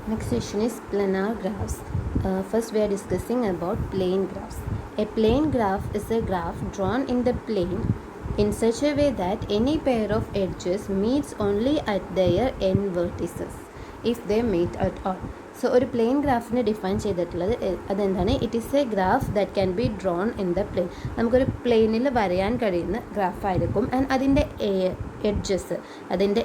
Next section is planar graphs. First we are discussing about plane graphs. A plane graph is a graph drawn in the plane in such a way that any pair of edges meets only at their end vertices if they meet at all. So ഒരു plain ഗ്രാഫിനെ define ചെയ്തിട്ടുള്ളത് അതെന്താണ്? It is A graph that can be drone in the plain. നമുക്കൊരു പ്ലെയിനിൽ വരയാൻ കഴിയുന്ന ഗ്രാഫായിരിക്കും. And അതിൻ്റെ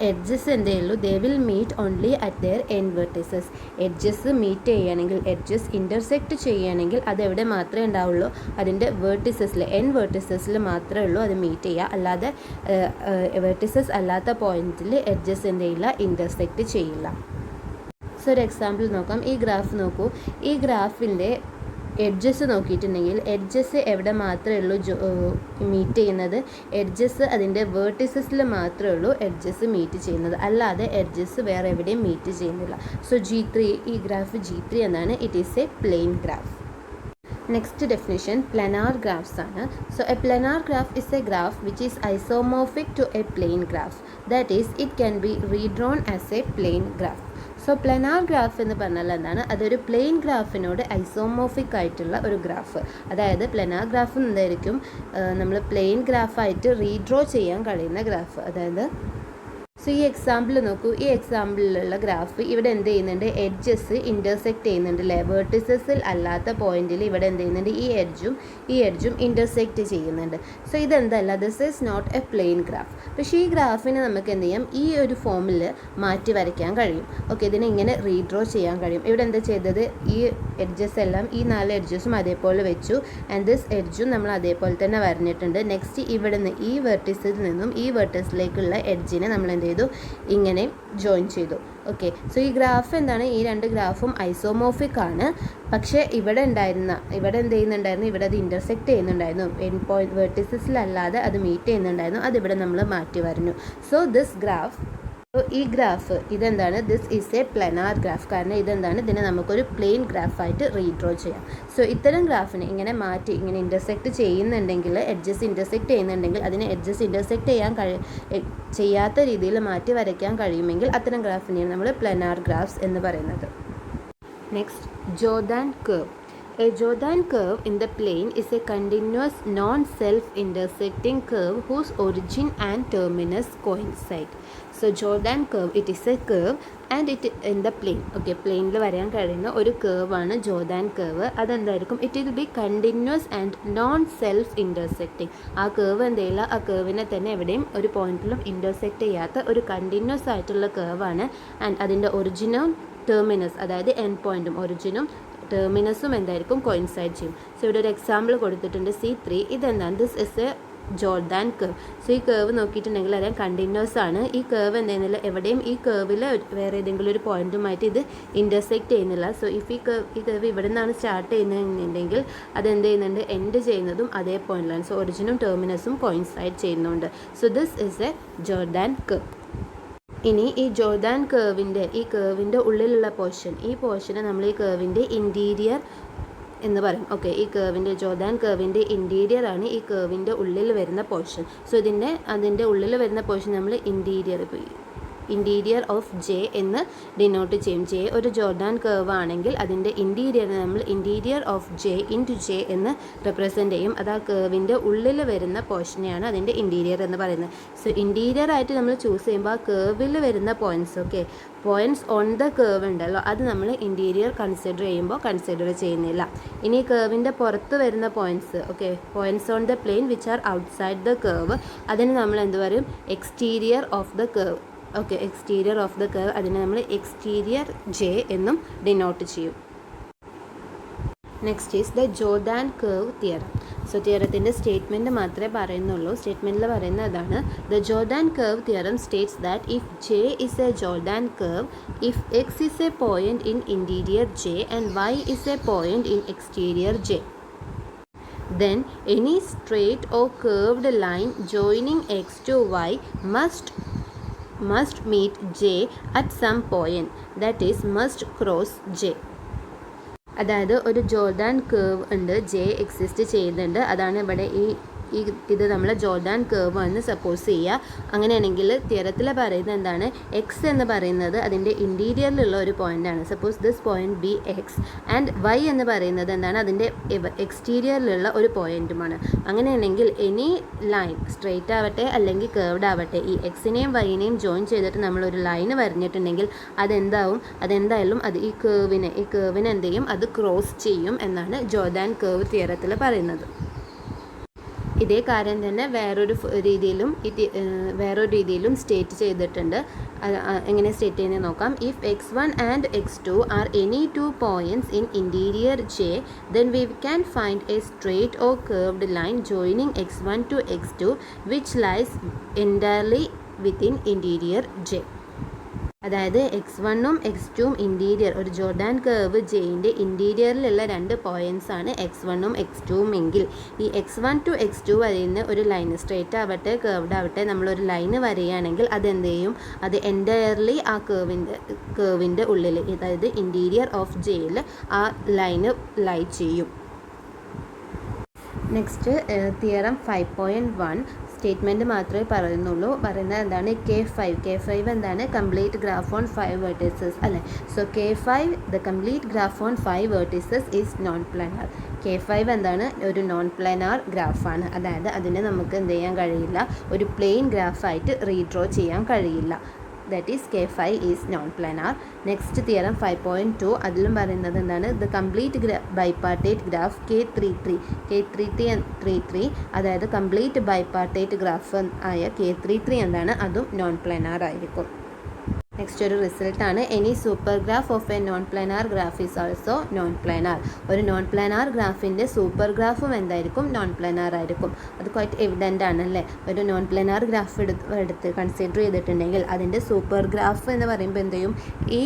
edges എന്തേ ഉള്ളൂ? They will meet only at their end vertices. Edges meet ചെയ്യുകയാണെങ്കിൽ, എഡ്ജസ് ഇൻ്റർസെക്റ്റ് ചെയ്യുകയാണെങ്കിൽ അതെവിടെ മാത്രമേ ഉണ്ടാവുള്ളൂ? അതിൻ്റെ വെർട്ടിസസിൽ, എൻഡ് വെർട്ടിസസിൽ മാത്രമേ ഉള്ളൂ അത് മീറ്റ് ചെയ്യുക. അല്ലാതെ വെർട്ടിസസ് അല്ലാത്ത പോയിന്റിൽ എഡ്ജസ് എന്ത് ചെയ്യില്ല? ഇൻ്റർസെക്റ്റ് ചെയ്യില്ല. സോ ഒരു എക്സാമ്പിൾ നോക്കാം. ഈ ഗ്രാഫ് നോക്കൂ. ഈ ഗ്രാഫിൻ്റെ എഡ്ജസ് നോക്കിയിട്ടുണ്ടെങ്കിൽ എഡ്ജസ് എവിടെ മാത്രമേ ഉള്ളൂ മീറ്റ് ചെയ്യുന്നത്? എഡ്ജസ് അതിൻ്റെ വേർട്ടിസസിൽ മാത്രമേ ഉള്ളൂ എഡ്ജസ് മീറ്റ് ചെയ്യുന്നത്, അല്ലാതെ എഡ്ജസ് വേറെ എവിടെയും മീറ്റ് ചെയ്യുന്നില്ല. സോ G3, ഈ ഗ്രാഫ് G3 എന്നാണ്. It is A plane graph. Next definition, planar graphs ആണ്. So a planar graph is a graph which is isomorphic to a plane graph. That is, it can be redrawn as a plane graph. So planar graph എന്ന് പറഞ്ഞാൽ എന്താണ്? അതൊരു plain ഗ്രാഫിനോട് isomorphic ആയിട്ടുള്ള ഒരു graph. അതായത് planar graph എന്തായിരിക്കും? നമ്മൾ plain ഗ്രാഫായിട്ട് redraw ചെയ്യാൻ കഴിയുന്ന ഗ്രാഫ്. അതായത് സോ ഈ എക്സാമ്പിൾ നോക്കൂ. ഈ എക്സാമ്പിളിലുള്ള ഗ്രാഫ് ഇവിടെ എന്ത് ചെയ്യുന്നുണ്ട്? എഡ്ജസ് ഇൻ്റർസെക്റ്റ് ചെയ്യുന്നുണ്ട് അല്ലേ? വേർട്ടിസസിൽ അല്ലാത്ത പോയിന്റിൽ ഇവിടെ എന്ത് ചെയ്യുന്നുണ്ട്? ഈ എഡ്ജും ഇൻ്റർസെക്റ്റ് ചെയ്യുന്നുണ്ട്. സോ ഇതെന്തല്ല, this is not a plane graph. പക്ഷേ ഈ ഗ്രാഫിനെ നമുക്ക് എന്ത് ചെയ്യാം? ഈ ഒരു ഫോമിൽ മാറ്റി വരയ്ക്കാൻ കഴിയും. ഓക്കെ, ഇതിനെ ഇങ്ങനെ റീഡ്രോ ചെയ്യാൻ കഴിയും. ഇവിടെ എന്താ ചെയ്തത്? ഈ എഡ്ജസ് എല്ലാം, ഈ 4 എഡ്ജസും അതേപോലെ വെച്ചു. ആൻഡ് ദിസ് എഡ്ജും നമ്മൾ അതേപോലെ തന്നെ വരഞ്ഞിട്ടുണ്ട്. നെക്സ്റ്റ് ഇവിടെ നിന്ന് ഈ വെർട്ടിസിൽ നിന്നും ഈ വെർട്ടിസിലേക്കുള്ള എഡ്ജിനെ നമ്മൾ എന്ത് ചെയ്തു? ഇങ്ങനെ ജോയിൻ ചെയ്തു. ഓക്കെ, സോ ഈ ഗ്രാഫ് എന്താണ്? ഈ 2 ഗ്രാഫും ഐസോമോർഫിക് ആണ്. പക്ഷേ ഇവിടെ എന്ത് ചെയ്യുന്നുണ്ടായിരുന്നു? ഇവിടെ അത് ഇൻ്റർസെക്റ്റ് ചെയ്യുന്നുണ്ടായിരുന്നു. എൻഡ് പോയിന്റ് വെർട്ടിസസിലല്ലാതെ അത് മീറ്റ് ചെയ്യുന്നുണ്ടായിരുന്നു. അതിവിടെ നമ്മൾ മാറ്റി വരഞ്ഞു. സോ ഈ ഗ്രാഫ് ഇതെന്താണ്? This is A planar graph. കാരണം ഇതെന്താണ്? ഇതിനെ നമുക്കൊരു പ്ലെയിൻ ഗ്രാഫായിട്ട് റീഡ്രോ ചെയ്യാം. സോ ഇത്തരം ഗ്രാഫിനെ ഇങ്ങനെ മാറ്റി ഇങ്ങനെ ഇൻ്റർസെക്റ്റ് ചെയ്യുന്നുണ്ടെങ്കിൽ, എഡ്ജസ് ഇൻ്റർസെക്റ്റ് ചെയ്യുന്നുണ്ടെങ്കിൽ അതിനെ എഡ്ജസ് ഇൻ്റർസെക്റ്റ് ചെയ്യാത്ത രീതിയിൽ മാറ്റി വരയ്ക്കാൻ കഴിയുമെങ്കിൽ അത്തരം ഗ്രാഫിനെയാണ് നമ്മൾ പ്ലനാർ ഗ്രാഫ്സ് എന്ന് പറയുന്നത്. Next, Jordan curve. A Jordan curve in the plane is a continuous non-self-intersecting curve whose origin and terminus coincide. So Jordan curve, it is a curve and it in the plane. Okay, പ്ലെയിനിൽ വരാൻ കഴിയുന്ന ഒരു curve-ആണ് Jordan curve. അതെന്തായിരിക്കും? It will be continuous and non self intersecting. ആ curve എന്തെയില്ല, ആ curve-നെ തന്നെ എവിടെയും ഒരു പോയിന്റിലും ഇൻ്റർസെക്റ്റ് ചെയ്യാത്ത ഒരു കണ്ടിന്യൂസ് ആയിട്ടുള്ള curve-ആണ്. ആൻഡ് അതിൻ്റെ ഒറിജിനും ടെർമിനസ്, അതായത് എൻഡ് പോയിന്റും ഒറിജിനും ടെർമിനസും എന്തായിരിക്കും? കോയിൻസൈഡ് ചെയ്യും. സോ ഇവിടെ ഒരു എക്സാമ്പിൾ കൊടുത്തിട്ടുണ്ട് C3. ഇതെന്താണ്? This is a Jordan curve. So ഈ കർവ് നോക്കിയിട്ടുണ്ടെങ്കിൽ അറിയാം കണ്ടിന്യൂസ് ആണ്. ഈ കർവ് എന്തെയ്യുന്നില്ല, എവിടെയും ഈ കർവിൽ വേറെ ഏതെങ്കിലും ഒരു പോയിന്റുമായിട്ട് ഇത് ഇൻ്റർസെക്റ്റ് ചെയ്യുന്നില്ല. സോ ഇഫ് ഈ കർവ് ഇവിടെ നിന്നാണ് സ്റ്റാർട്ട് ചെയ്യുന്നതെന്നുണ്ടെങ്കിൽ അതെന്ത് ചെയ്യുന്നുണ്ട്? എൻഡ് ചെയ്യുന്നതും അതേ പോയിന്റിലാണ്. സോ ഒറിജിനും ടെർമിനസും കോയിൻസൈഡ് ചെയ്യുന്നുണ്ട്. So this is a Jordan curve. ഇനി ഈ ജോർദാൻ കർവിൻ്റെ ഉള്ളിലുള്ള ഈ പോർഷനെ നമ്മൾ ഈ കർവിൻ്റെ ഇൻറ്റീരിയർ എന്ന് പറയും. ഓക്കെ, ഈ ജോർദാൻ കർവിൻ്റെ ഇൻറ്റീരിയർ ആണ് ഈ കർവിൻ്റെ ഉള്ളിൽ വരുന്ന പോർഷൻ. സോ അതിൻ്റെ ഉള്ളിൽ വരുന്ന പോർഷൻ നമ്മൾ ഇൻറ്റീരിയർ ഓഫ് ജെ എന്ന് ഡിനോട്ട് ചെയ്യും. ജെ ഒരു ജോർദാൻ കർവ് ആണെങ്കിൽ അതിൻ്റെ ഇൻറ്റീരിയറിനെ നമ്മൾ interior of J into J എന്ന് റെപ്രസെൻ്റ് ചെയ്യും. അത് ആ കർവിൻ്റെ ഉള്ളിൽ വരുന്ന പോർഷനെയാണ് അതിൻ്റെ ഇൻറ്റീരിയർ എന്ന് പറയുന്നത്. സോ ഇൻറ്റീരിയർ ആയിട്ട് നമ്മൾ ചൂസ് ചെയ്യുമ്പോൾ ആ കർവിൽ വരുന്ന പോയിൻറ്റ്സ് ഓൺ ദ കർവ് ഉണ്ടല്ലോ, അത് നമ്മൾ ഇൻറ്റീരിയർ കൺസിഡർ ചെയ്യുന്നില്ല. ഇനി കർവിൻ്റെ പുറത്ത് വരുന്ന points on the plane which are outside the curve, അതിന് നമ്മൾ എന്ത് പറയും? Exterior of the curve. Okay, exterior of the curve, അതിനെ നമ്മൾ എക്സ്റ്റീരിയർ ജെ എന്നും ഡിനോട്ട് ചെയ്യും. Next is the Jordan curve theorem. So തിയറത്തിൻ്റെ സ്റ്റേറ്റ്മെൻറ്റ് മാത്രമേ പറയുന്നുള്ളൂ. സ്റ്റേറ്റ്മെൻറ്റിൽ പറയുന്നത് അതാണ്. The Jordan curve theorem states that if J is a Jordan curve, if X is a point in interior J and Y is a point in exterior J, then any straight or curved line joining x to y must meet j at some point, that is must cross j. അതായത് ഒരു Jordan curve ഉണ്ട്, J exist ചെയ്യുന്നുണ്ട്. അതാണ് ഇവിടെ ഈ ഇത് നമ്മൾ Jordan curve എന്ന് സപ്പോസ് ചെയ്യുക. അങ്ങനെയാണെങ്കിൽ തിയറത്തിൽ പറയുന്നത് എന്താണ്, എക്സ് എന്ന് പറയുന്നത് അതിൻ്റെ ഇൻറ്റീരിയറിലുള്ള ഒരു പോയിൻ്റാണ്. Suppose this point be x and y എന്ന് പറയുന്നത് എന്താണ്, അതിൻ്റെ എക്സ്റ്റീരിയറിലുള്ള ഒരു പോയിൻറ്റുമാണ്. അങ്ങനെയാണെങ്കിൽ എനി ലൈൻ സ്ട്രെയിറ്റ് ആവട്ടെ അല്ലെങ്കിൽ കേർവ്ഡ് ആവട്ടെ, ഈ എക്സിനെയും വൈനെയും ജോയിൻ ചെയ്തിട്ട് നമ്മളൊരു ലൈന് വരഞ്ഞിട്ടുണ്ടെങ്കിൽ അതെന്തായാലും അത് ഈ കേർവിനെ എന്ത് ചെയ്യും, അത് ക്രോസ് ചെയ്യും എന്നാണ് ജോർഡാൻ കേർവ് തിയറത്തിൽ പറയുന്നത്. ഇതേ കാര്യം തന്നെ വേറൊരു രീതിയിലും സ്റ്റേറ്റ് ചെയ്തിട്ടുണ്ട്. എങ്ങനെ സ്റ്റേറ്റ് ചെയ്യുന്നത് നോക്കാം. If x1 and x2 are any two points in interior J, then we can find a straight or curved line joining x1 to x2 which lies entirely within interior J. അതായത് x1ഉം x2ഉം interior, ഒരു Jordan curve ജെയിൻ്റെ ഇൻറ്റീരിയറിലുള്ള 2 points ആണ് x1ഉം x2ഉം എങ്കിൽ ഈ x1 ടു x2 വരെയുന്ന ഒരു ലൈൻ സ്ട്രേറ്റ് ആവട്ടെ കേർവ്ഡ് ആവട്ടെ നമ്മളൊരു ലൈന് വരികയാണെങ്കിൽ അതെന്ത് ചെയ്യും, അത് എൻറ്റയർലി ആ കേർവിൻ്റെ ഉള്ളിൽ, അതായത് ഇൻറ്റീരിയർ ഓഫ് ജെയിൽ ആ ലൈന് ലൈ ചെയ്യും. നെക്സ്റ്റ് തിയറം 5.1 സ്റ്റേറ്റ്മെൻറ്റ് മാത്രമേ പറയുന്നത് എന്താണ്, K5 എന്താണ്, കംപ്ലീറ്റ് ഗ്രാഫ് ഓൺ 5 വെർട്ടിസസ് അല്ലേ. So K5 the complete graph on 5 vertices is non planar. K5 എന്താണ്, ഒരു നോൺ പ്ലാനാർ ഗ്രാഫാണ്. അതായത് അതിനെ നമുക്ക് എന്ത് ചെയ്യാൻ കഴിയില്ല, ഒരു പ്ലെയിൻ ഗ്രാഫായിട്ട് റീഡ്രോ ചെയ്യാൻ കഴിയില്ല. that is K5 is non-planar. Next theorem 5.2 അതിലും പറയുന്നത് എന്താണ്, the complete bipartite graph K33 അതായത് കംപ്ലീറ്റ് ബൈപാർട്ടേറ്റ് ഗ്രാഫ് ആയ K33 എന്താണ്, അതും നോൺ പ്ലാനാർ ആയിരിക്കും. നെക്സ്റ്റ് ഒരു റിസൾട്ടാണ്, any super graph of A non planar graph is also known planar. ഒരു നോൺ പ്ലാനാർ ഗ്രാഫിൻ്റെ സൂപ്പർ ഗ്രാഫും എന്തായിരിക്കും, നോൺ പ്ലാനാർ ആയിരിക്കും. അത് ക്വൈറ്റ് എവിഡൻ്റ് ആണല്ലേ. ഒരു നോൺ പ്ലാനാർ ഗ്രാഫ് എടുത്ത് കൺസിഡർ ചെയ്തിട്ടുണ്ടെങ്കിൽ അതിൻ്റെ സൂപ്പർ ഗ്രാഫ് എന്ന് പറയുമ്പോൾ എന്ത് ചെയ്യും, ഈ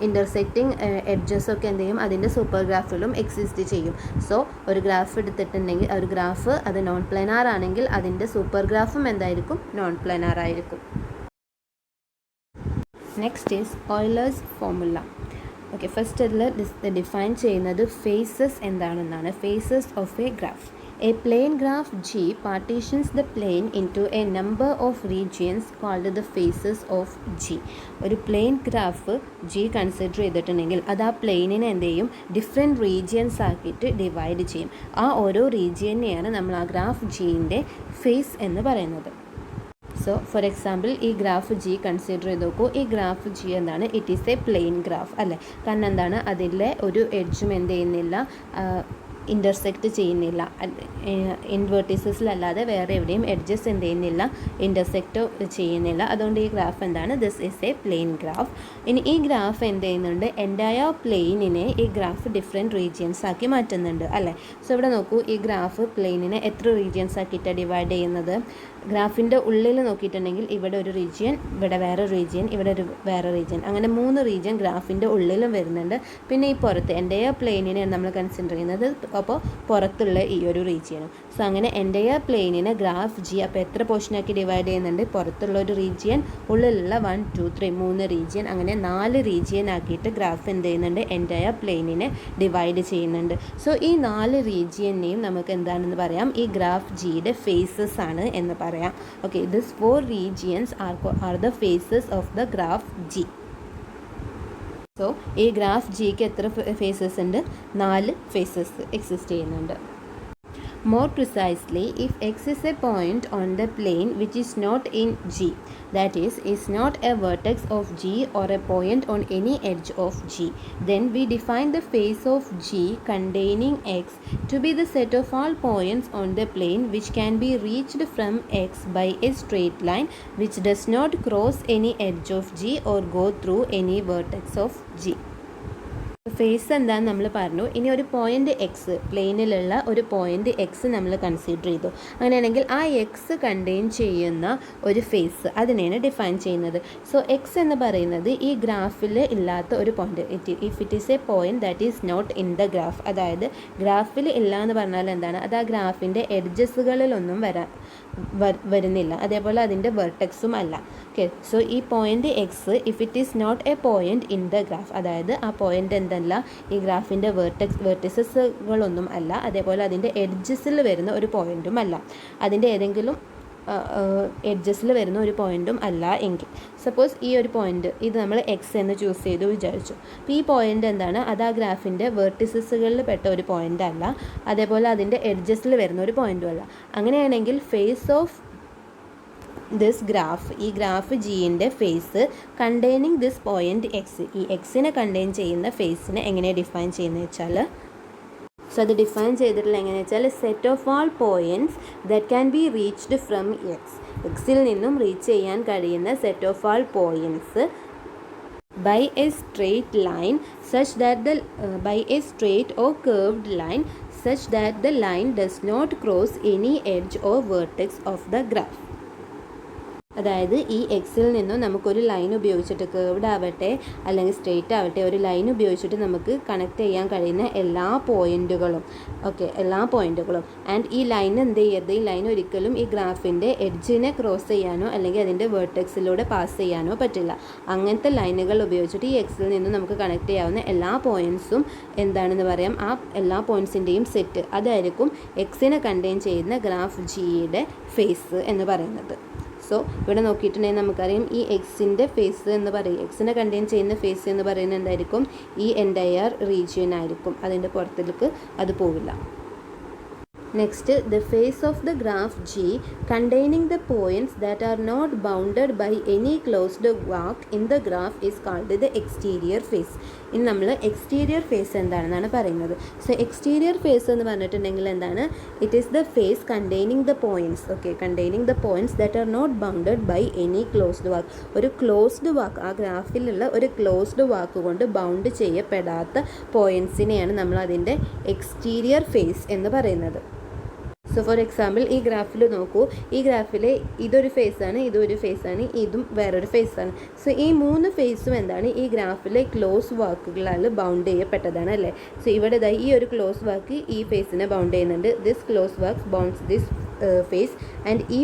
ഇൻ്റർസെക്റ്റിംഗ് എഡ്ജസ് ഒക്കെ എന്ത് ചെയ്യും, അതിൻ്റെ സൂപ്പർ ഗ്രാഫിലും എക്സിസ്റ്റ് ചെയ്യും. സോ ഒരു ഗ്രാഫ് എടുത്തിട്ടുണ്ടെങ്കിൽ ഒരു ഗ്രാഫ് അത് നോൺ പ്ലാനാർ ആണെങ്കിൽ അതിൻ്റെ സൂപ്പർ ഗ്രാഫും എന്തായിരിക്കും, നോൺ പ്ലാനാർ ആയിരിക്കും. Next is Euler's formula. Okay, first അതിൽ ഡിഫൈൻ ചെയ്യുന്നത് ഫേസസ് എന്താണെന്നാണ്. Faces of a graph. A plane graph G partitions the plane into a number of regions called the faces of G. ഒരു plain graph G consider ചെയ്തിട്ടുണ്ടെങ്കിൽ അത് ആ പ്ലെയിനിനെ എന്ത് ചെയ്യും, different regions ആക്കിയിട്ട് ഡിവൈഡ് ചെയ്യും. ആ ഓരോ റീജിയനെയാണ് നമ്മൾ ആ ഗ്രാഫ് Gൻ്റെ ഫേസ് എന്ന് പറയുന്നത്. സോ ഫോർ എക്സാമ്പിൾ ഈ ഗ്രാഫ് G കൺസിഡർ ചെയ്ത് നോക്കൂ. ഈ ഗ്രാഫ് G എന്താണ്, it is A plane graph അല്ലേ. കാരണം എന്താണ്, അതിലെ ഒരു എഡ്ജും എന്ത് ചെയ്യുന്നില്ല, ഇൻ്റർസെക്റ്റ് ചെയ്യുന്നില്ല. ഇൻവേർട്ടീസസിലല്ലാതെ വേറെ എവിടെയും എഡ്ജസ് എന്ത് ചെയ്യുന്നില്ല, ഇൻ്റർസെക്റ്റ് ചെയ്യുന്നില്ല. അതുകൊണ്ട് ഈ ഗ്രാഫ് എന്താണ്, this is A plane graph. ഇനി ഈ ഗ്രാഫ് എന്ത് ചെയ്യുന്നുണ്ട്, എൻ്റയർ പ്ലെയിനിനെ ഈ ഗ്രാഫ് ഡിഫറെൻറ്റ് റീജിയൻസ് ആക്കി മാറ്റുന്നുണ്ട് അല്ലേ. സോ ഇവിടെ നോക്കൂ, ഈ ഗ്രാഫ് പ്ലെയിനിനെ എത്ര റീജിയൻസ് ആക്കിയിട്ടാണ് ഡിവൈഡ് ചെയ്യുന്നത്. ഗ്രാഫിൻ്റെ ഉള്ളിൽ നോക്കിയിട്ടുണ്ടെങ്കിൽ ഇവിടെ ഒരു റീജിയൻ, ഇവിടെ വേറെ റീജിയൻ, ഇവിടെ ഒരു വേറെ റീജിയൻ, അങ്ങനെ 3 റീജിയൻ ഗ്രാഫിൻ്റെ ഉള്ളിലും വരുന്നുണ്ട്. പിന്നെ ഈ പുറത്ത് എൻ്റയർ പ്ലെയിനിനെ നമ്മൾ കൺസിഡർ ചെയ്യുന്നത് അപ്പോൾ പുറത്തുള്ള ഈ ഒരു റീജിയനും. സോ അങ്ങനെ എൻ്റയർ പ്ലെയിനിനെ ഗ്രാഫ് G അപ്പോൾ എത്ര പോർഷനാക്കി ഡിവൈഡ് ചെയ്യുന്നുണ്ട്, പുറത്തുള്ള ഒരു റീജിയൻ, ഉള്ളിലുള്ള 1 2 3 3 റീജിയൻ, അങ്ങനെ 4 റീജിയൻ ആക്കിയിട്ട് ഗ്രാഫ് എന്ത് ചെയ്യുന്നുണ്ട്, എൻ്റയർ പ്ലെയിനിനെ ഡിവൈഡ് ചെയ്യുന്നുണ്ട്. സോ ഈ 4 റീജിയനെയും നമുക്ക് എന്താണെന്ന് പറയാം, ഈ ഗ്രാഫ് Gയുടെ ഫേസസ് ആണ് എന്ന് പറയാം. Okay, this 4 regions are the faces of the graph G. So ഈ ഗ്രാഫ് Gക്ക് എത്ര ഫേസസ് ഉണ്ട്, 4 ഫേസസ് എക്സിസ്റ്റ് ചെയ്യുന്നുണ്ട്. More precisely, if x is a point on the plane which is not in G, that is not a vertex of G or a point on any edge of G, then we define the face of G containing x to be the set of all points on the plane which can be reached from x by a straight line which does not cross any edge of G or go through any vertex of G. Face എന്താണെന്ന് നമ്മൾ പറഞ്ഞു. ഇനി ഒരു point X, പ്ലെയിനിലുള്ള ഒരു point X നമ്മൾ consider ചെയ്തു. അങ്ങനെയാണെങ്കിൽ ആ എക്സ് കണ്ടെയ്ൻ ചെയ്യുന്ന ഒരു ഫേസ്, അതിനെയാണ് ഡിഫൈൻ ചെയ്യുന്നത്. സോ എക്സ് എന്ന് പറയുന്നത് ഈ ഗ്രാഫിൽ ഇല്ലാത്ത ഒരു point, if it is a point that is not in the graph. അതായത് ഗ്രാഫിൽ ഇല്ല എന്ന് പറഞ്ഞാൽ എന്താണ്, അത് ആ ഗ്രാഫിൻ്റെ എഡ്ജസുകളിലൊന്നും വരുന്നില്ല, അതേപോലെ അതിൻ്റെ വെർട്ടെക്സും അല്ല. ഓക്കെ, സോ ഈ point x if it is not a point in the graph, അതായത് ആ പോയിൻ്റ് എന്താ അതല്ല ഈ ഗ്രാഫിൻ്റെ വെർട്ടിസസുകളൊന്നും അല്ല, അതേപോലെ അതിൻ്റെ എഡ്ജസിൽ വരുന്ന ഒരു പോയിൻറ്റും അല്ല, അതിൻ്റെ ഏതെങ്കിലും എഡ്ജസിൽ വരുന്ന ഒരു പോയിൻറ്റും അല്ല എങ്കിൽ, സപ്പോസ് ഈ ഒരു പോയിൻറ്റ് ഇത് നമ്മൾ എക്സ് എന്ന് ചൂസ് ചെയ്തു വിചാരിച്ചു. അപ്പോൾ ഈ പോയിൻ്റ് എന്താണ്, അത് ആ ഗ്രാഫിൻ്റെ വെർട്ടിസസുകളിൽ പെട്ട ഒരു പോയിൻ്റ് അല്ല, അതേപോലെ അതിൻ്റെ എഡ്ജസിൽ വരുന്ന ഒരു പോയിൻറ്റും അല്ല. അങ്ങനെയാണെങ്കിൽ ഫേസ് ഓഫ് ദിസ് ഗ്രാഫ്, ഈ ഗ്രാഫ് ജിൻ്റെ face containing this point X, ഈ എക്സിനെ കണ്ടെയ്ൻ ചെയ്യുന്ന ഫേസിനെ എങ്ങനെ ഡിഫൈൻ ചെയ്യുന്നത് വെച്ചാൽ, സോ അത് ഡിഫൈൻ ചെയ്തിട്ടുള്ള എങ്ങനെയാണെന്ന് വെച്ചാൽ set of all points that can be reached from X, എക്സിൽ നിന്നും റീച്ച് ചെയ്യാൻ കഴിയുന്ന set of all points by a straight line such that the by a straight or curved line such that the line does not cross any edge or vertex of the graph. അതായത് ഈ എക്സിൽ നിന്നും നമുക്കൊരു line ഉപയോഗിച്ചിട്ട്, curved ആവട്ടെ അല്ലെങ്കിൽ straight ആവട്ടെ, ഒരു ലൈൻ ഉപയോഗിച്ചിട്ട് നമുക്ക് കണക്ട് ചെയ്യാൻ കഴിയുന്ന എല്ലാ പോയിൻറ്റുകളും, എല്ലാ പോയിൻറ്റുകളും, ആൻഡ് ഈ ലൈൻ എന്ത് ചെയ്യരുത്, ഈ ലൈൻ ഒരിക്കലും ഈ ഗ്രാഫിൻ്റെ എഡ്ജിനെ ക്രോസ് ചെയ്യാനോ അല്ലെങ്കിൽ അതിൻ്റെ വേർട്ടെക്സിലൂടെ പാസ് ചെയ്യാനോ പറ്റില്ല. അങ്ങനത്തെ ലൈനുകൾ ഉപയോഗിച്ചിട്ട് ഈ എക്സിൽ നിന്നും നമുക്ക് കണക്ട് ചെയ്യാവുന്ന എല്ലാ പോയിൻറ്റ്സും എന്താണെന്ന് പറയാം, ആ എല്ലാ പോയിൻറ്റ്സിൻ്റെയും സെറ്റ്, അതായിരിക്കും എക്സിനെ കണ്ടെയ്ൻ ചെയ്യുന്ന ഗ്രാഫ് ജിയുടെ ഫേസ് എന്ന് പറയുന്നത്. സോ ഇവിടെ നോക്കിയിട്ടുണ്ടെങ്കിൽ നമുക്കറിയാം ഈ എക്സിൻ്റെ ഫേസ് എന്ന് പറയും, എക്സിനെ കണ്ടെയ്ൻ ചെയ്യുന്ന ഫേസ് എന്ന് പറയുന്നത് എന്തായിരിക്കും, ഈ എൻറ്റയർ റീജിയൻ ആയിരിക്കും, അതിൻ്റെ പുറത്തേക്ക് അത് പോവില്ല. Next, the face of the graph G containing the points that are not bounded by any closed arc in the graph is called the exterior face. ഇനി നമ്മൾ എക്സ്റ്റീരിയർ ഫേസ് എന്താണെന്നാണ് പറയുന്നത്. സോ എക്സ്റ്റീരിയർ ഫേസ് എന്ന് പറഞ്ഞിട്ടുണ്ടെങ്കിൽ എന്താണ്, it is the face containing the points, containing the points that are not bounded by any closed walk. ഒരു closed വാക്ക്, ആ ഗ്രാഫിലുള്ള ഒരു ക്ലോസ്ഡ് വാക്ക് കൊണ്ട് ബൗണ്ട് ചെയ്യപ്പെടാത്ത പോയിൻറ്റ്സിനെയാണ് നമ്മൾ അതിൻ്റെ എക്സ്റ്റീരിയർ ഫേസ് എന്ന് പറയുന്നത്. സോ ഫോർ എക്സാമ്പിൾ ഈ ഗ്രാഫിൽ നോക്കൂ, ഈ ഗ്രാഫിൽ ഇതൊരു ഫേസാണ്, ഇതൊരു ഫേസാണ്, ഇതും വേറൊരു ഫേസാണ്. സോ ഈ മൂന്ന് ഫേസും എന്താണ്, ഈ ഗ്രാഫിലെ ക്ലോസ് വാക്കുകളാൽ ബൗണ്ട് ചെയ്യപ്പെട്ടതാണ് അല്ലേ. സോ ഇവിടെ ഈ ഒരു ക്ലോസ് വാക്ക് ഈ ഫേസിനെ ബൗണ്ട് ചെയ്യുന്നുണ്ട്, this close walk bounds this face, and ഈ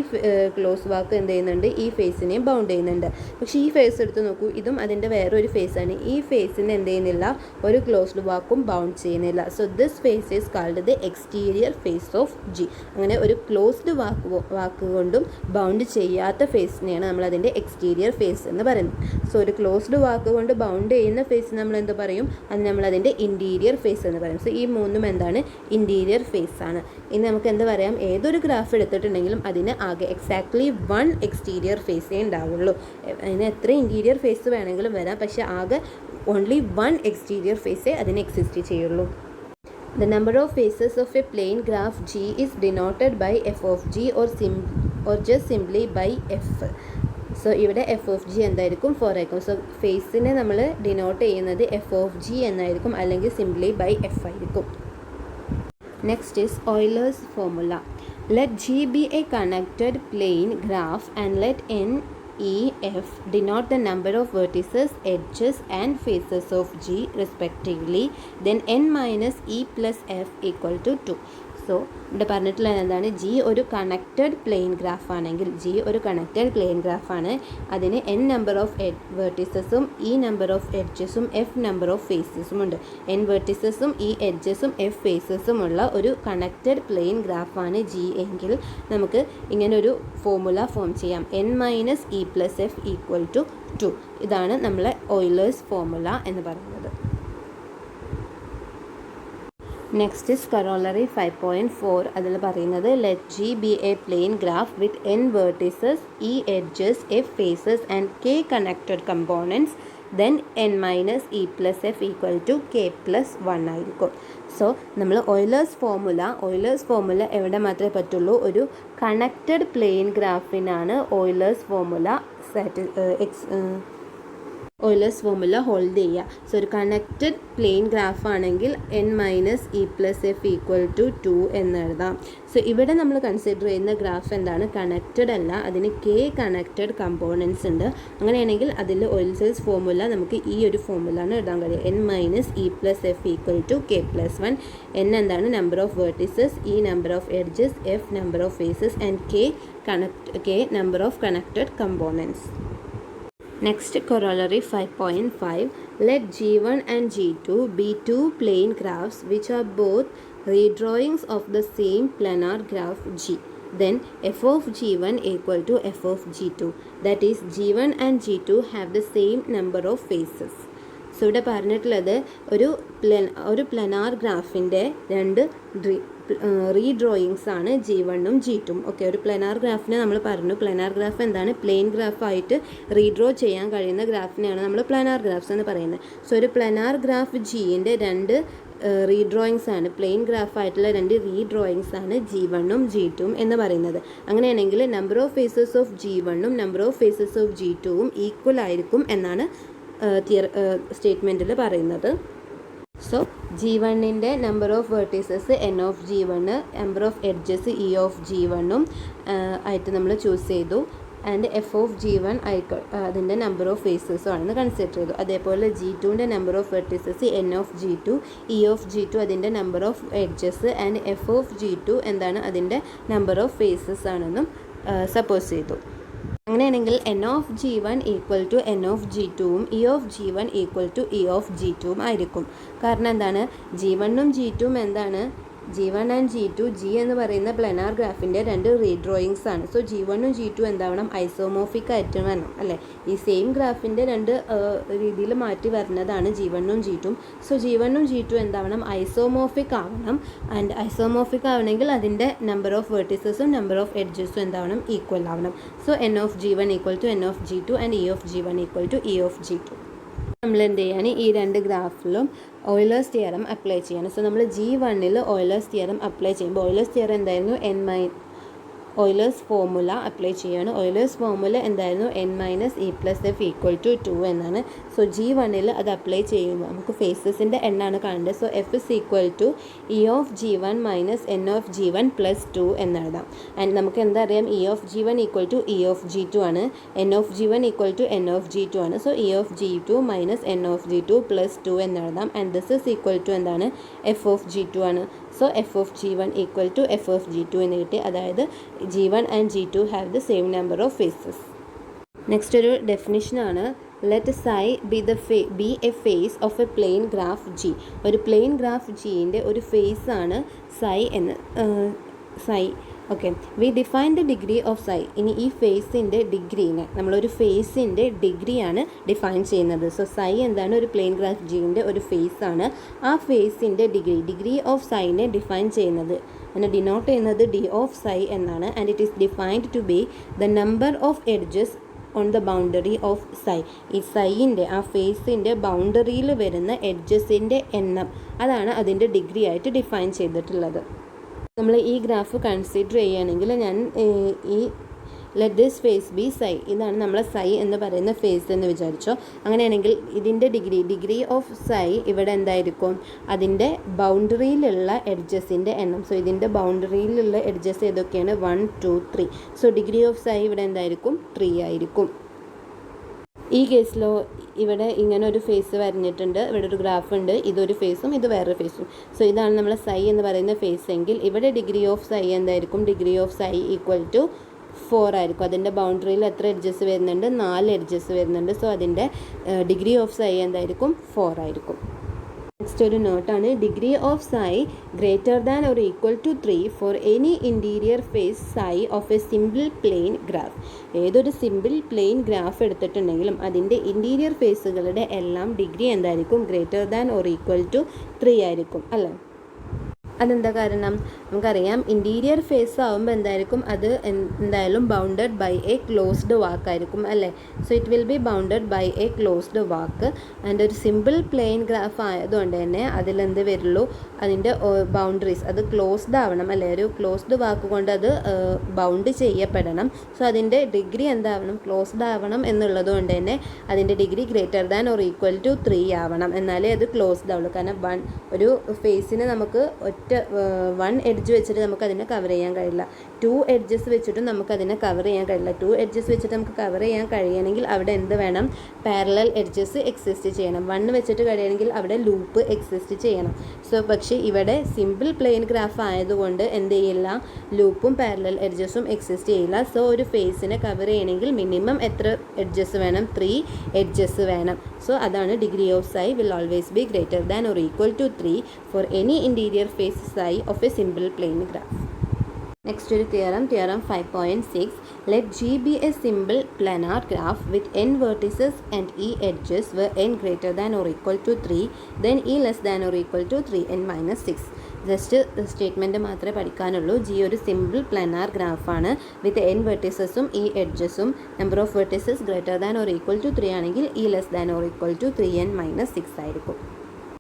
ക്ലോസ് വാക്ക് എന്ത് ചെയ്യുന്നുണ്ട്, ഈ ഫേസിനെയും ബൗണ്ട് ചെയ്യുന്നുണ്ട്. പക്ഷേ ഈ ഫേസ് എടുത്ത് നോക്കൂ, ഇതും അതിൻ്റെ വേറൊരു ഫേസാണ്, ഈ ഫേസിന് എന്ത് ചെയ്യുന്നില്ല, ഒരു ക്ലോസ്ഡ് വാക്കും ബൗണ്ട് ചെയ്യുന്നില്ല. So this face is called the exterior face of G. അങ്ങനെ ഒരു ക്ലോസ്ഡ് വാക്ക് കൊണ്ടും ബൗണ്ട് ചെയ്യാത്ത ഫേസിനെയാണ് നമ്മൾ അതിൻ്റെ എക്സ്റ്റീരിയർ ഫേസ് എന്ന് പറയുന്നത്. സോ ഒരു ക്ലോസ്ഡ് വാക്ക് കൊണ്ട് ബൗണ്ട് ചെയ്യുന്ന ഫേസ് നമ്മൾ എന്ത് പറയും, അത് നമ്മൾ അതിൻ്റെ ഇൻറ്റീരിയർ ഫേസ് എന്ന് പറയും. സോ ഈ മൂന്നും എന്താണ്, ഇൻറ്റീരിയർ ഫേസ് ആണ്. ഇനി നമുക്ക് എന്ത് പറയാം, ഏതൊരു ഗ്രാഫ് എടുത്തിട്ടുണ്ടെങ്കിലും അതിന് ആകെ എക്സാക്ട്ലി 1 എക്സ്റ്റീരിയർ ഫേസേ ഉണ്ടാവുള്ളൂ. അതിന് എത്ര ഇൻറ്റീരിയർ ഫേസ് വേണമെങ്കിലും വരാം, പക്ഷേ ആകെ ഓൺലി 1 എക്സ്റ്റീരിയർ ഫേസേ അതിന് എക്സിസ്റ്റ് ചെയ്യുള്ളൂ. The number of faces of a plane graph G is denoted by f of g or just simply by f. So ഇവിടെ എഫ് ഓഫ് ജി എന്തായിരിക്കും, 4 ആയിരിക്കും. സോ ഫേസിനെ നമ്മൾ ഡിനോട്ട് ചെയ്യുന്നത് എഫ് ഓഫ് ജി എന്നായിരിക്കും, അല്ലെങ്കിൽ simply by F ആയിരിക്കും. Next is Euler's formula. Let G be a connected plane graph and let n, E, F denote the number of vertices, edges and faces of G respectively. Then n minus E plus F equal to 2. So ഇവിടെ പറഞ്ഞിട്ടുള്ളത് എന്താണ്, G ഒരു connected plane ഗ്രാഫാണെങ്കിൽ, G ഒരു connected plane ഗ്രാഫാണ്, അതിന് N number of വെർട്ടിസസും E number of എഡ്ജസും എഫ് നമ്പർ ഓഫ് ഫേസസും ഉണ്ട്. എൻ വെർട്ടിസസും ഇ എഡ്ജസും എഫ് ഫേസസും ഉള്ള ഒരു കണക്റ്റഡ് പ്ലെയിൻ ഗ്രാഫാണ് ജി എങ്കിൽ നമുക്ക് ഇങ്ങനൊരു ഫോമുല ഫോം ചെയ്യാം, N minus E plus F equal to 2. ഇതാണ് നമ്മളെ ഓയിലേഴ്സ് ഫോമുല എന്ന് പറയുന്നത്. Next is corollary 5.4. അതിൽ പറയുന്നത് let G be a plane graph with n vertices, e edges, f faces and k connected components, then n minus E plus F equal to K plus 1 ആയിരിക്കും. So നമ്മൾ Euler's formula എവിടെ മാത്രമേ പറ്റുള്ളൂ, ഒരു connected plane ഗ്രാഫിനാണ് Euler's formula hold ചെയ്യുക. So ഒരു connected plane graph ആണെങ്കിൽ N minus E plus F equal to 2 എന്നെഴുതാം. സോ ഇവിടെ നമ്മൾ കൺസിഡർ ചെയ്യുന്ന ഗ്രാഫ് എന്താണ്, കണക്റ്റഡ് അല്ല, അതിന് കെ കണക്റ്റഡ് കമ്പോണൻസ് ഉണ്ട്. അങ്ങനെയാണെങ്കിൽ അതിൽ ഓയിലേഴ്സ് ഫോമുല നമുക്ക് ഈ ഒരു ഫോമുലാണ് എഴുതാൻ കഴിയുക, N minus E plus F equal to K plus 1. N എന്താണ്, number of vertices, E number of edges, F number of faces and K number of connected components. Next, corollary 5.5. Let G1 and G2 be two plane graphs which are both redrawings of the same planar graph G. Then f of G1 equal to f of G2. That is, G1 and G2 have the same number of faces. So ഇവിടെ പറഞ്ഞിട്ടുള്ളത് ഒരു planar ഗ്രാഫിൻ്റെ രണ്ട് റീഡ്രോയിങ്സ് ആണ് G1ഉം G2ഉം. Okay, ഒരു planar ഗ്രാഫിനെ നമ്മൾ പറഞ്ഞു. Planar graph എന്താണ്? പ്ലെയിൻ ഗ്രാഫായിട്ട് റീഡ്രോ ചെയ്യാൻ കഴിയുന്ന ഗ്രാഫിനെയാണ് നമ്മൾ പ്ലനാർ ഗ്രാഫ്സ് എന്ന് പറയുന്നത്. സോ ഒരു പ്ലനാർ ഗ്രാഫ് Gൻ്റെ രണ്ട് റീഡ്രോയിങ്സ് ആണ്, പ്ലെയിൻ ഗ്രാഫായിട്ടുള്ള രണ്ട് റീഡ്രോയിങ്സ് ആണ് G1ഉം G2ഉം എന്ന് പറയുന്നത്. അങ്ങനെയാണെങ്കിൽ നമ്പർ ഓഫ് ഫേസസ് ഓഫ് G1ഉം നമ്പർ ഓഫ് ഫേസസ് ഓഫ് G2ഉം ഈക്വൽ ആയിരിക്കും എന്നാണ് സ്റ്റേറ്റ്മെൻറ്റിൽ പറയുന്നത്. സോ G1ൻ്റെ number of vertices n of G1, number of edges E of G1ഉം ആയിട്ട് നമ്മൾ ചൂസ് ചെയ്തു. ആൻഡ് എഫ് ഓഫ് G1 അതിൻ്റെ നമ്പർ ഓഫ് ഫേസസും ആണെന്ന് കൺസിഡർ ചെയ്തു. അതേപോലെ G2ൻ്റെ number of vertices n of G2, E of G2 അതിൻ്റെ number of edges and F of G2 എന്താണ്? അതിൻ്റെ നമ്പർ ഓഫ് ഫേസസ് ആണെന്നും സപ്പോസ് ചെയ്തു. അങ്ങനെയാണെങ്കിൽ n of G1 equal to n of G2ഉം E of G1 equal to E of G2ഉം ആയിരിക്കും. കാരണം എന്താണ്? G1ഉം G2ഉം എന്താണ്? G1 ആൻഡ് G2, G എന്ന് പറയുന്ന പ്ലനാർ ഗ്രാഫിൻ്റെ രണ്ട് റീഡ്രോയിങ്സ് ആണ്. സോ G1ഉം G2 എന്താവണം? ഐസോമോർഫിക് ആയിട്ട് വേണം അല്ലേ? ഈ സെയിം ഗ്രാഫിൻ്റെ രണ്ട് രീതിയിൽ മാറ്റി വരുന്നതാണ് G1ഉം G2ഉം. സോ G1ഉം G2 എന്താവണം? ഐസോമോർഫിക് ആവണം. ആൻഡ് ഐസോമോർഫിക് ആവണമെങ്കിൽ അതിൻ്റെ നമ്പർ ഓഫ് വെർട്ടിസസും നമ്പർ ഓഫ് എഡ്ജസും എന്താവണം? ഈക്വൽ ആവണം. So n of G1 equal to n of G2 and E of G1 equal to E of G2. നമ്മൾ എന്ത് ചെയ്യാണ്? ഈ രണ്ട് ഗ്രാഫിലും ഓയിലേഴ്സ് തിയറം അപ്ലൈ ചെയ്യണം. സോ നമ്മൾ G1ൽ ഓയിലേഴ്സ് തിയറം അപ്ലൈ ചെയ്യുമ്പോൾ ഓയിലേഴ്സ് തിയറം എന്തായിരുന്നു? ഓയിലേഴ്സ് ഫോർമുല അപ്ലൈ ചെയ്യുകയാണ്. ഓയിലേഴ്സ് ഫോർമുല എന്തായിരുന്നു? n-e+f ഈക്വൽ ടു 2 എന്നാണ്. സോ G1ൽ അത് അപ്ലൈ ചെയ്യുമ്പോൾ നമുക്ക് ഫേസസിൻ്റെ എണ്ണാണ് കാണേണ്ടത്. So f is equal to E of G1 minus n of G1 plus 2 എന്നെഴുതാം. ആൻഡ് നമുക്ക് എന്താ അറിയാം? E of G1 equal to E of G2 ആണ്. n of G1 equal to n of G2 ആണ്. So E of G2 minus n of G2 plus 2 എന്നെഴുതാം. And this is equal to എന്താണ്? f of G2 ആണ്. So f of G1 equal to f of G2 എന്ന് കിട്ടി. അതായത് G1 and G2 have the same number of faces. Next ഒരു ഡെഫിനിഷനാണ്. Let psi be a face of a plane graph G. ഒരു plain graph Gൻ്റെ ഒരു face ആണ് psi എന്ന് psi. Okay, V define the degree of psi. ഇനി ഈ ഫേസിൻ്റെ ഡിഗ്രീനെ നമ്മളൊരു ഫേസിൻ്റെ ഡിഗ്രിയാണ് ഡിഫൈൻ ചെയ്യുന്നത്. സോ psi എന്താണ്? ഒരു പ്ലെയിൻ ഗ്രാഫ് Gൻ്റെ ഒരു ഫേസ് ആണ്. ആ ഫേസിൻ്റെ ഡിഗ്രി ഓഫ് psiനെ ഡിഫൈൻ ചെയ്യുന്നത് ഡിനോട്ട് ചെയ്യുന്നത് d ഓഫ് psi എന്നാണ്. And it is defined to be the number of edges on the boundary of psi. ഈ psiൻ്റെ ആ ഫേസിൻ്റെ ബൗണ്ടറിയിൽ വരുന്ന എഡ്ജസിൻ്റെ എണ്ണം, അതാണ് അതിൻ്റെ ഡിഗ്രി ആയിട്ട് ഡിഫൈൻ ചെയ്തിട്ടുള്ളത്. നമ്മൾ ഈ ഗ്രാഫ് കൺസിഡർ ചെയ്യുകയാണെങ്കിൽ ഞാൻ ഈ let this face B psi, ഇതാണ് നമ്മളെ psi എന്ന് പറയുന്ന ഫേസ് എന്ന് വിചാരിച്ചോ. അങ്ങനെയാണെങ്കിൽ ഇതിൻ്റെ ഡിഗ്രി ഓഫ് psi ഇവിടെ എന്തായിരിക്കും? അതിൻ്റെ ബൗണ്ടറിയിലുള്ള എഡ്ജസിൻ്റെ എണ്ണം. സോ ഇതിൻ്റെ ബൗണ്ടറിയിലുള്ള എഡ്ജസ് ഏതൊക്കെയാണ്? 1, 2, 3. സോ ഡിഗ്രി ഓഫ് psi ഇവിടെ എന്തായിരിക്കും? 3 ആയിരിക്കും. ഈ കേസിലോ ഇവിടെ ഇങ്ങനെ ഒരു ഫേസ് വരഞ്ഞിട്ടുണ്ട്, ഇവിടെ ഒരു ഗ്രാഫ് ഉണ്ട്, ഇതൊരു ഫേസും ഇത് വേറൊരു ഫേസും. സോ ഇതാണ് നമ്മൾ psi എന്ന് പറയുന്ന ഫേസ് എങ്കിൽ ഇവിടെ ഡിഗ്രി ഓഫ് psi എന്തായിരിക്കും? Degree of psi equal to 4 ആയിരിക്കും. അതിൻ്റെ ബൗണ്ടറിയിൽ എത്ര എഡ്ജസ് വരുന്നുണ്ട്? 4 എഡ്ജസ് വരുന്നുണ്ട്. സോ അതിൻ്റെ ഡിഗ്രി ഓഫ് psi എന്തായിരിക്കും? 4 ആയിരിക്കും. നെക്സ്റ്റ് ഒരു നോട്ടാണ്. Degree of psi greater than or equal to 3 for any interior face psi of a simple plane graph. ഏതൊരു സിമ്പിൾ പ്ലെയിൻ ഗ്രാഫ് എടുത്തിട്ടുണ്ടെങ്കിലും അതിൻ്റെ ഇൻറ്റീരിയർ ഫേസുകളുടെ എല്ലാം ഡിഗ്രി എന്തായിരിക്കും? Greater than or equal to 3 ആയിരിക്കും അല്ലേ? അതെന്താ കാരണം? നമുക്കറിയാം ഇൻറ്റീരിയർ ഫേസ് ആകുമ്പോൾ എന്തായിരിക്കും? അത് എന്തായാലും ബൗണ്ടഡ് ബൈ എ ക്ലോസ്ഡ് വാക്കായിരിക്കും അല്ലേ? So it will be bounded by a closed walk. And ഒരു സിമ്പിൾ പ്ലെയിൻ ഗ്രാഫ് ആയതുകൊണ്ട് തന്നെ അതിലെന്ത് വരുള്ളൂ? അതിൻ്റെ ബൗണ്ടറീസ് അത് ക്ലോസ്ഡ് ആവണം അല്ലേ? ഒരു ക്ലോസ്ഡ് വാക്ക് കൊണ്ട് അത് ബൗണ്ട് ചെയ്യപ്പെടണം. സോ അതിൻ്റെ ഡിഗ്രി എന്താവണം? ക്ലോസ്ഡ് ആവണം എന്നുള്ളത് കൊണ്ട് തന്നെ അതിൻ്റെ degree greater than or equal to 3 ആവണം. എന്നാലേ അത് ക്ലോസ്ഡ് ആവുള്ളൂ. കാരണം ഒരു ഫേസിന് നമുക്ക് വൺ എഡ്ജ് വെച്ചിട്ട് നമുക്ക് അതിനെ കവർ ചെയ്യാൻ കഴിയില്ല. 2 എഡ്ജസ് വെച്ചിട്ടും നമുക്ക് അതിനെ കവർ ചെയ്യാൻ കഴിയില്ല. 2 എഡ്ജസ് വെച്ചിട്ട് നമുക്ക് കവർ ചെയ്യാൻ കഴിയണമെങ്കിൽ അവിടെ എന്ത് വേണം? പാരലൽ എഡ്ജസ് എക്സിസ്റ്റ് ചെയ്യണം. 1 വെച്ചിട്ട് കഴിയണമെങ്കിൽ അവിടെ ലൂപ്പ് എക്സിസ്റ്റ് ചെയ്യണം. സോ പക്ഷേ ഇവിടെ സിമ്പിൾ പ്ലെയിൻ ഗ്രാഫ് ആയതുകൊണ്ട് എന്ത് ചെയ്യില്ല? ലൂപ്പും പാരലൽ എഡ്ജസും എക്സിസ്റ്റ് ചെയ്യില്ല. സോ ഒരു ഫേസിനെ കവർ ചെയ്യണമെങ്കിൽ മിനിമം എത്ര എഡ്ജസ് വേണം? 3 എഡ്ജസ് വേണം. സോ അതാണ് degree of psi will always be greater than or equal to 3 for any interior face psi of a simple plane graph. Next ഒരു theorem 5.6. Let G be a simple planar graph with n vertices and e edges where n greater than or equal to 3, then e less than or equal to 3n minus 6. Just statement മാത്രമേ പഠിക്കാനുള്ളൂ. G ഒരു simple planar ഗ്രാഫാണ് with n വെർട്ടിസസും E എഡ്ജസും. Number of vertices greater than or equal to 3 ആണെങ്കിൽ E less than or equal to 3n minus 6 ആയിരിക്കും.